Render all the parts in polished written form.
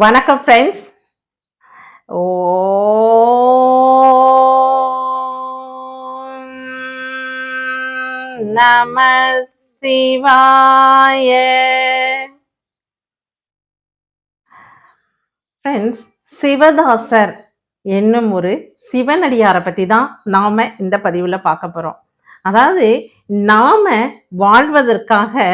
வணக்கம் ஃப்ரெண்ட்ஸ். நம சிவாய. ஃப்ரெண்ட்ஸ், சிவதாசர் என்னும் ஒரு சிவனடியாரை பற்றி தான் நாம இந்த பதிவில் பார்க்க போறோம். அதாவது நாம வாழ்வதற்காக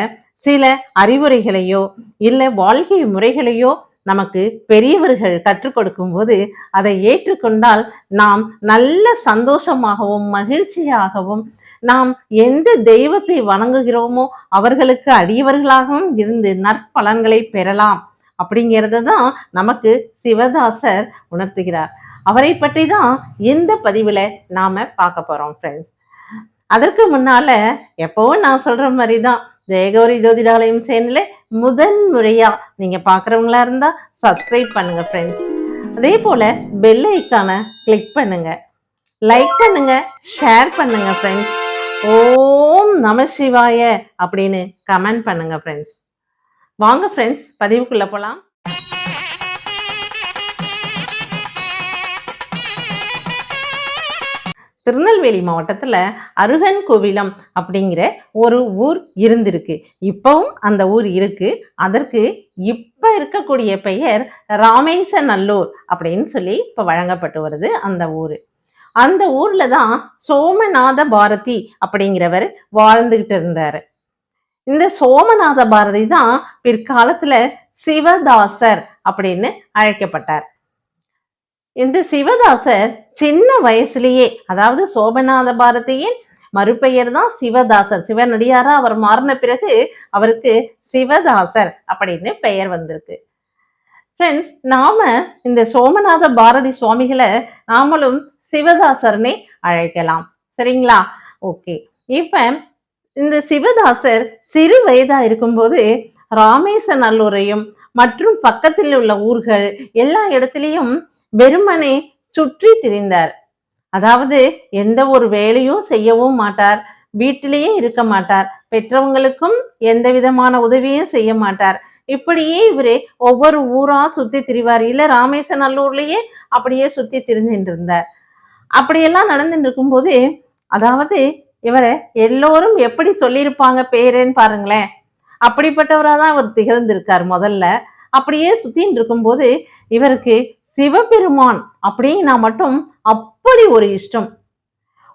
சில அறிவுரைகளையோ இல்லை வாழ்க்கை முறைகளையோ நமக்கு பெரியவர்கள் கற்றுக் கொடுக்கும் போது அதை ஏற்றுக்கொண்டால் நாம் நல்ல சந்தோஷமாகவும் மகிழ்ச்சியாகவும் நாம் எந்த தெய்வத்தை வணங்குகிறோமோ அவர்களுக்கு அடியவர்களாகவும் இருந்து நற்பலன்களை பெறலாம் அப்படிங்கிறது தான் நமக்கு சிவதாசர் உணர்த்துகிறார். அவரை பற்றி தான் இந்த பதிவில் நாம பார்க்க போறோம் ஃப்ரெண்ட்ஸ். அதற்கு முன்னால எப்பவும் நான் சொல்ற மாதிரி தான் ஜெயகௌரி ஜோதிடாலயம் சேனலை முதன் முறையா நீங்க பாக்குறவங்களா இருந்தா சப்ஸ்கிரைப் பண்ணுங்க ஃப்ரெண்ட்ஸ். அதே போல பெல் ஐக்கானை கிளிக் பண்ணுங்க, லைக் பண்ணுங்க, ஷேர் பண்ணுங்க ஃப்ரெண்ட்ஸ். ஓம் நம சிவாய அப்படின்னு கமெண்ட் பண்ணுங்க ஃப்ரெண்ட்ஸ். வாங்க ஃப்ரெண்ட்ஸ், பதிவுக்குள்ள போலாம். திருநெல்வேலி மாவட்டத்துல அருகன்கோவிலம் அப்படிங்கிற ஒரு ஊர் இருந்திருக்கு. இப்பவும் அந்த ஊர் இருக்கு. அதற்கு இப்ப இருக்கக்கூடிய பெயர் ராமேசநல்லூர் அப்படின்னு சொல்லி இப்ப வழங்கப்பட்டு வருது அந்த ஊரு. அந்த ஊர்ல தான் சோமநாத பாரதி அப்படிங்கிறவர் வாழ்ந்துகிட்டு இருந்தாரு. இந்த சோமநாத பாரதி தான் பிற்காலத்துல சிவதாசர் அப்படின்னு அழைக்கப்பட்டார். இந்த சிவதாசர் சின்ன வயசுலயே, அதாவது சோமநாத பாரதியின் மறுபெயர் தான் சிவதாசர். சிவனடியாரா அவர் மாறின பிறகு அவருக்கு சிவதாசர் அப்படின்னு பெயர் வந்திருக்கு. ஃப்ரெண்ட்ஸ், நாம இந்த சோமநாத பாரதி சுவாமிகளை நாமளும் சிவதாசர்னே அழைக்கலாம். சரிங்களா? ஓகே. இப்ப இந்த சிவதாசர் சிறு வயதா இருக்கும்போது ராமேசநல்லூரையும் மற்றும் பக்கத்தில் உள்ள ஊர்கள் எல்லா இடத்திலையும் வெறுமனே சுற்றி திரிந்தார். அதாவது எந்த ஒரு வேலையும் செய்யவும் மாட்டார், வீட்டிலேயே இருக்க மாட்டார், பெற்றவங்களுக்கும் எந்த விதமான உதவியும் செய்ய மாட்டார். இப்படியே இவரு ஒவ்வொரு ஊரா சுத்தி திரிவார். இல்ல ராமேசநல்லூர்லயே அப்படியே சுத்தி திரிஞ்சுட்டு இருந்தார். அப்படியெல்லாம் நடந்துட்டு இருக்கும்போது, அதாவது இவரை எல்லோரும் எப்படி சொல்லியிருப்பாங்க பேருன்னு பாருங்களேன். அப்படிப்பட்டவராதான் இவர் திகழ்ந்திருக்கார் முதல்ல. அப்படியே சுத்தின்னு இருக்கும்போது இவருக்கு சிவபெருமான் அப்படின்னா மட்டும் அப்படி ஒரு இஷ்டம்.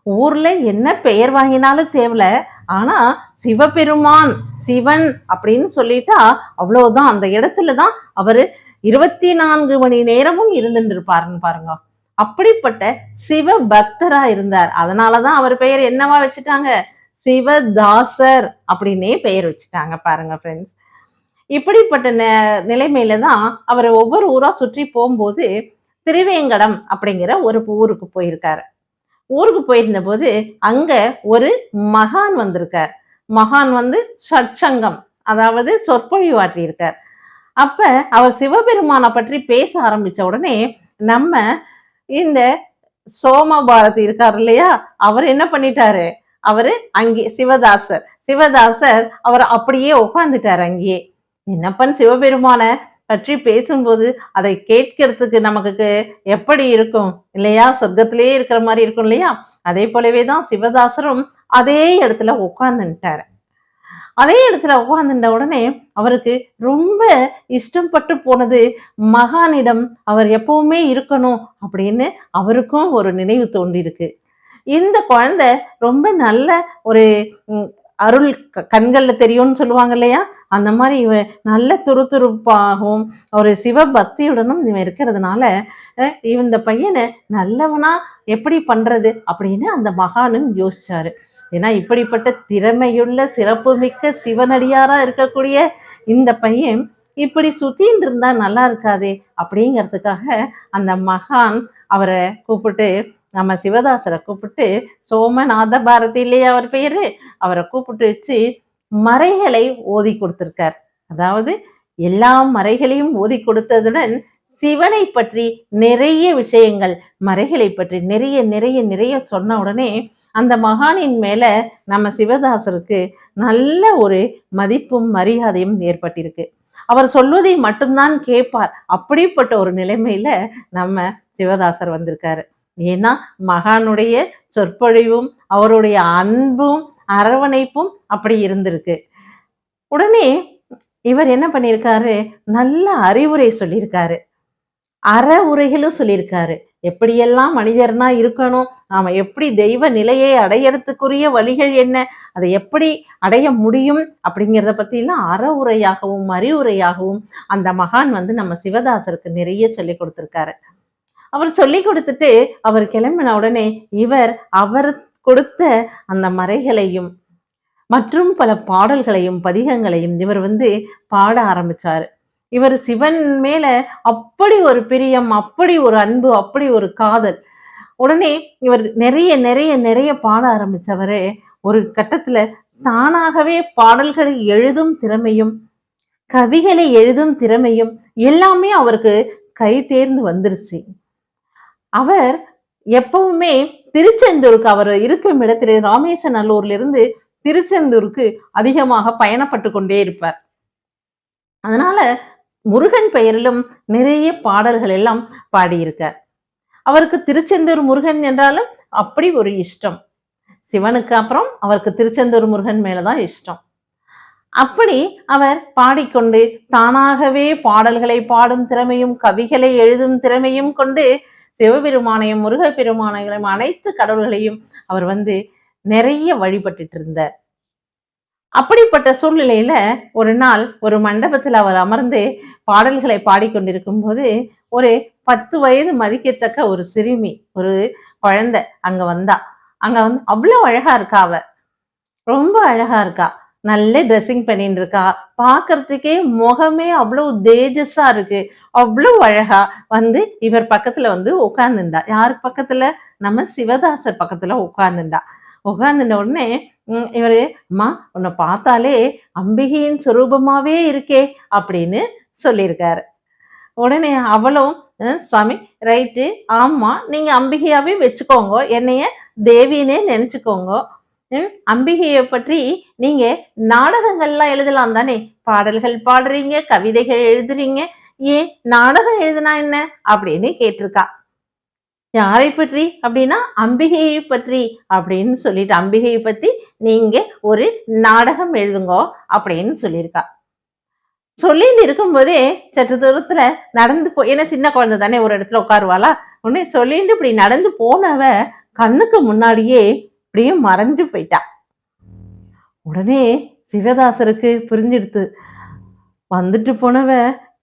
ஊர்ல என்ன பெயர் வாங்கினாலும் தேவையில்ல, ஆனா சிவபெருமான் சிவன் அப்படின்னு சொல்லிட்டா அவ்வளவுதான். அந்த இடத்துலதான் அவரு 24 மணி நேரமும் இருந்துட்டு இருப்பாருன்னு பாருங்க. அப்படிப்பட்ட சிவ பக்தரா இருந்தார். அதனாலதான் அவர் பெயர் என்னவா வச்சுட்டாங்க? சிவதாசர் அப்படின்னே பெயர் வச்சுட்டாங்க பாருங்க ஃப்ரெண்ட்ஸ். இப்படிப்பட்ட நிலைமையில தான் அவர் ஒவ்வொரு ஊரா சுற்றி போகும்போது திருவேங்கடம் அப்படிங்கிற ஒரு ஊருக்கு போயிருக்காரு. ஊருக்கு போயிருந்த போது அங்க ஒரு மகான் வந்திருக்கார். மகான் வந்து சட்சங்கம், அதாவது சொற்பொழிவாற்றி இருக்கார். அப்ப அவர் சிவபெருமானை பற்றி பேச ஆரம்பிச்ச உடனே நம்ம இந்த சோமபாரதி இருக்கார் இல்லையா, அவர் என்ன பண்ணிட்டாரு, அவரு அங்கே சிவதாசர் அவர் அப்படியே உட்கார்ந்துட்டாரு அங்கேயே. என்னப்பன் சிவபெருமான பற்றி பேசும்போது அதை கேட்கறதுக்கு நமக்கு எப்படி இருக்கும் இல்லையா? சொர்க்கத்திலேயே இருக்கிற மாதிரி இருக்கும் இல்லையா? அதே போலவேதான் சிவதாசரும் அதே இடத்துல உட்கார்ந்துட்டாரு. அதே இடத்துல உட்கார்ந்துட்ட உடனே அவருக்கு ரொம்ப இஷ்டம் பட்டு போனது மகானிடம் அவர் எப்பவுமே இருக்கணும் அப்படின்னு அவருக்கும் ஒரு நினைவு தோன்றி இருக்கு. இந்த குழந்தை ரொம்ப நல்ல ஒரு அருள் கண்கள்ல தெரியும்னு சொல்லுவாங்க இல்லையா, அந்த மாதிரி இவன் நல்ல துருதுருப்பாகவும் ஒரு சிவ பக்தியுடனும் இவன் இருக்கிறதுனால இந்த பையனை நல்லவனா எப்படி பண்றது அப்படின்னு அந்த மகானும் யோசிச்சாரு. ஏன்னா இப்படிப்பட்ட திறமையுள்ள சிறப்பு மிக்க சிவனடியாரா இருக்கக்கூடிய இந்த பையன் இப்படி சுத்தின்னு இருந்தா நல்லா இருக்காதே அப்படிங்கிறதுக்காக அந்த மகான் அவரை கூப்பிட்டு, நம்ம சிவதாசரை கூப்பிட்டு, சோமநாத பாரதி இல்லையா அவர் பெயரு, அவரை கூப்பிட்டு வச்சு மறைகளை ஓதி கொடுத்திருக்கார். அதாவது எல்லா மறைகளையும் ஓதி கொடுத்ததுடன் சிவனை பற்றி நிறைய விஷயங்கள், மறைகளை பற்றி நிறைய நிறைய நிறைய சொன்ன உடனே அந்த மகானின் மேல நம்ம சிவதாசருக்கு நல்ல ஒரு மதிப்பும் மரியாதையும் ஏற்பட்டிருக்கு. அவர் சொல்வதை மட்டும்தான் கேட்பார். அப்படிப்பட்ட ஒரு நிலைமையில நம்ம சிவதாசர் வந்திருக்காரு. ஏன்னா மகானுடைய சொற்பொழிவும் அவருடைய அன்பும் அரவணைப்பும் அப்படி இருந்திருக்கு. உடனே இவர் என்ன பண்ணியிருக்காரு, நல்ல அறிவுரை சொல்லியிருக்காரு, அற உரைகளும் சொல்லியிருக்காரு. எப்படியெல்லாம் மனிதர்னா இருக்கணும், நாம எப்படி தெய்வ நிலையை அடையறதுக்குரிய வழிகள் என்ன, அதை எப்படி அடைய முடியும் அப்படிங்கிறத பத்தி எல்லாம் அற உரையாகவும் அறிவுரையாகவும் அந்த மகான் நம்ம சிவதாசருக்கு நிறைய சொல்லி கொடுத்திருக்காரு. அவர் சொல்லி கொடுத்துட்டு அவர் கிளம்பின உடனே அவர் கொடுத்த அந்த மறைகளையும் மற்றும் பல பாடல்களையும் பதிகங்களையும் இவர் பாட ஆரம்பிச்சாரு. இவர் சிவன் மேல அப்படி ஒரு பிரியம், அப்படி ஒரு அன்பு, அப்படி ஒரு காதல். உடனே இவர் நிறைய நிறைய நிறைய பாட ஆரம்பிச்சவரே ஒரு கட்டத்துல தானாகவே பாடல்களை எழுதும் திறமையும் கவிகளை எழுதும் திறமையும் எல்லாமே அவருக்கு கை தேர்ந்து வந்துருச்சு. அவர் எப்பவுமே திருச்செந்தூருக்கு அவர் இருக்கும் இடத்துல ராமேஸ்வரநல்லூர்ல இருந்து திருச்செந்தூருக்கு அதிகமாக பயணப்பட்டு கொண்டே இருப்பார். அதனால முருகன் பெயரிலும் நிறைய பாடல்கள் எல்லாம் பாடியிருக்கார். அவருக்கு திருச்செந்தூர் முருகன் என்றாலும் அப்படி ஒரு இஷ்டம். சிவனுக்கு அப்புறம் அவருக்கு திருச்செந்தூர் முருகன் மேலதான் இஷ்டம். அப்படி அவர் பாடிக்கொண்டு தானாகவே பாடல்களை பாடும் திறமையும் கவிகளை எழுதும் திறமையும் கொண்டு சிவபெருமானையும் முருகப்பெருமானையும் அனைத்து கடவுள்களையும் அவர் நிறைய வழிபட்டுட்டு இருந்தார். அப்படிப்பட்ட சூழ்நிலையில ஒரு நாள் ஒரு மண்டபத்தில் அவர் அமர்ந்து பாடல்களை பாடிக்கொண்டிருக்கும் போது ஒரு 10 வயது மதிக்கத்தக்க ஒரு சிறுமி, ஒரு குழந்தை அங்க வந்தா. அங்க அவ்வளவு அழகா இருக்கா, அவ ரொம்ப அழகா இருக்கா, நல்ல ட்ரெஸ்ஸிங் பண்ணிட்டு இருக்கா, பாக்குறதுக்கே முகமே அவ்வளவு தேஜஸா இருக்கு, அவ்வளவு அழகா இவர் பக்கத்துல உட்கார்ந்துண்டா. யாரு பக்கத்துல? நம்ம சிவதாசர் பக்கத்துல உட்கார்ந்துண்டா. உட்கார்ந்துட்ட உடனே இவரு, அம்மா உன்னை பார்த்தாலே அம்பிகையின் சுரூபமாவே இருக்கே அப்படின்னு சொல்லியிருக்காரு. உடனே அவளும், சுவாமி ரைட்டு, ஆமா நீங்க அம்பிகையாவே வச்சுக்கோங்க, என்னைய தேவினே நினைச்சுக்கோங்க, அம்பிகையை பற்றி நீங்க நாடகங்கள்லாம் எழுதலாம் தானே, பாடல்கள் பாடுறீங்க, கவிதைகள் எழுதுறீங்க, ஏன் நாடகம் எழுதுனா என்ன அப்படின்னு கேட்டிருக்கா. யாரை பற்றி அப்படின்னா அம்பிகையை பற்றி அப்படின்னு சொல்லிட்டு, அம்பிகையை பத்தி நீங்க ஒரு நாடகம் எழுதுங்கோ அப்படின்னு சொல்லியிருக்கா. சொல்லிட்டு இருக்கும்போதே சற்று தூரத்துல நடந்து ஏன்னா சின்ன குழந்தை தானே ஒரு இடத்துல உட்காருவாளா, உடனே சொல்லிட்டு இப்படி நடந்து போனவ கண்ணுக்கு முன்னாடியே இப்படியே மறைஞ்சு போயிட்டா. உடனே சிவதாசருக்கு புரிஞ்சிடுத்து, வந்துட்டு போனவ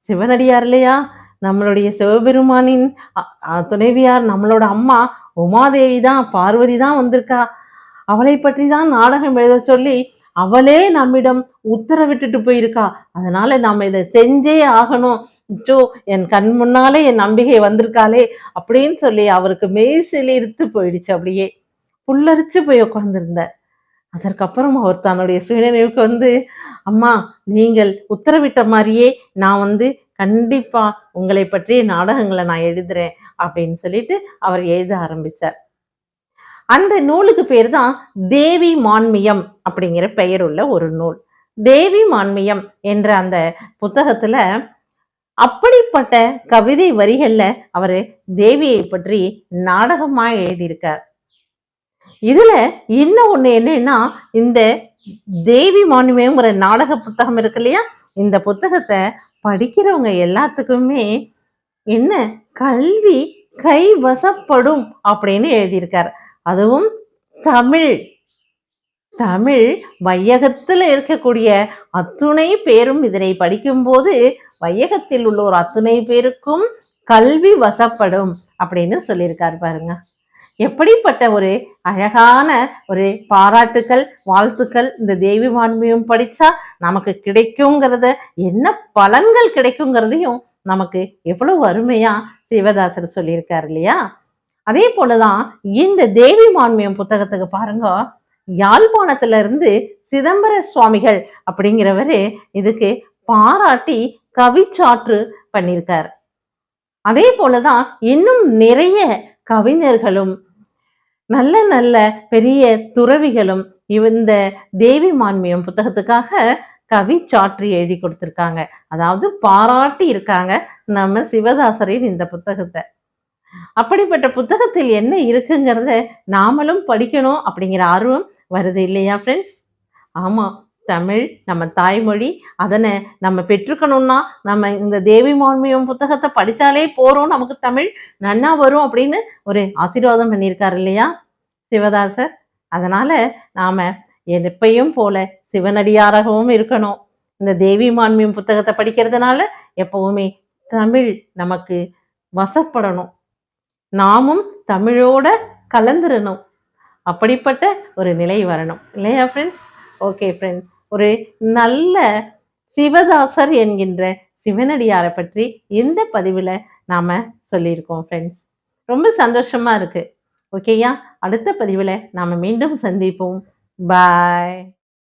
சிவனடியார் இல்லையா, நம்மளுடைய சிவபெருமானின் துணைவியார், நம்மளோட அம்மா உமாதேவி தான், பார்வதி தான் வந்திருக்கா, அவளை பற்றி தான் நாடகம் எழுத சொல்லி அவளே நம்மிடம் உத்தரவிட்டுட்டு போயிருக்கா, அதனால நாம இதை செஞ்சே ஆகணும், என் கண் முன்னாலே என் நம்பிக்கை வந்திருக்காளே அப்படின்னு சொல்லி அவருக்கு மெய்சிலிருத்து போயிடுச்சு. அப்படியே புல்லரிச்சு போய் உட்கார்ந்துருந்தார். அதற்கப்புறம் அவர் தன்னுடைய சுயநினைவுக்கு அம்மா நீங்கள் உத்தரவிட்ட மாதிரியே நான் கண்டிப்பா உங்களை பற்றிய நாடகங்களை நான் எழுதுறேன் அப்படின்னு சொல்லிட்டு அவர் எழுத ஆரம்பிச்சார். அந்த நூலுக்கு பேர் தான் தேவி மான்மியம் அப்படிங்கிற பெயர் உள்ள ஒரு நூல். தேவி மான்மியம் என்ற அந்த புத்தகத்துல அப்படிப்பட்ட கவிதை வரிகள்ல அவரு தேவியை பற்றி நாடகமா எழுதியிருக்கார். இதுல இன்னும் ஒண்ணு என்னன்னா, இந்த தேவி மான்மியம்ங்கிற நாடக புத்தகம் இருக்கு இல்லையா, இந்த புத்தகத்தை படிக்கிறவங்க எல்லாத்துக்குமே என்ன கல்வி கைவசப்படும் அப்படின்னு எழுதியிருக்கார். அதுவும் தமிழ் தமிழ் வையகத்தில் இருக்கக்கூடிய அத்துணை பேரும் இதனை படிக்கும்போது வையகத்தில் உள்ள ஒரு அத்துணை பேருக்கும் கல்வி வசப்படும் அப்படின்னு சொல்லியிருக்காரு பாருங்க. எப்படிப்பட்ட ஒரு அழகான ஒரு பாராட்டுக்கள், வாழ்த்துக்கள். இந்த தேவி மான்மியம் படிச்சா நமக்கு கிடைக்குங்கிறத, என்ன பலன்கள் கிடைக்குங்கிறதையும் நமக்கு எவ்வளவு அருமையா சிவதாசர் சொல்லியிருக்காரு இல்லையா. அதே போலதான் இந்த தேவி மான்மியம் புத்தகத்துக்கு பாருங்க, யாழ்ப்பாணத்துல இருந்து சிதம்பர சுவாமிகள் அப்படிங்கிறவரு இதுக்கு பாராட்டி கவிச்சாற்று பண்ணியிருக்காரு. அதே போலதான் இன்னும் நிறைய கவிஞர்களும் நல்ல நல்ல பெரிய துறவிகளும் இந்த தேவி மான்மியம் புத்தகத்துக்காக கவி சாற்றி எழுதி கொடுத்திருக்காங்க. அதாவது பாராட்டி இருக்காங்க நம்ம சிவதாசரின் இந்த புத்தகத்தை. அப்படிப்பட்ட புத்தகத்தில் என்ன இருக்குங்கிறத நாமளும் படிக்கணும் அப்படிங்கிற ஆர்வம் வருது இல்லையா ஃப்ரெண்ட்ஸ்? ஆமா. தமிழ் நம்ம தாய்மொழி. அதனை நம்ம பெற்றுக்கணும்னா, நம்ம இந்த தேவி மான்மியம் புத்தகத்த படிச்சாலே போறோம். நமக்கு தமிழ் நன்னா வரும் அப்படின்னு ஒரு ஆசீர்வாதம் பண்ணியிருக்காரு இல்லையா? சிவதாசர். அதனால நாம எப்பயும் போல சிவனடியாராகவும் இருக்கணும். இந்த தேவி மான்மியம் புத்தகத்த படிக்கிறதுனால எப்பவுமே தமிழ் நமக்கு வசப்படணும். நாமும் தமிழோட கலந்துரணும். அப்படிப்பட்ட ஒரு நிலை வரணும் இல்லையா ஃப்ரெண்ட்ஸ்? ஓகே ஃப்ரெண்ட்ஸ், ஒரு நல்ல சிவதாசர் என்கின்ற சிவனடியாரை பற்றி இந்த பதிவில் நாம சொல்லியிருக்கோம் ஃப்ரெண்ட்ஸ். ரொம்ப சந்தோஷமா இருக்கு. ஓகேயா? அடுத்த பதிவில் நாம மீண்டும் சந்திப்போம். பாய்.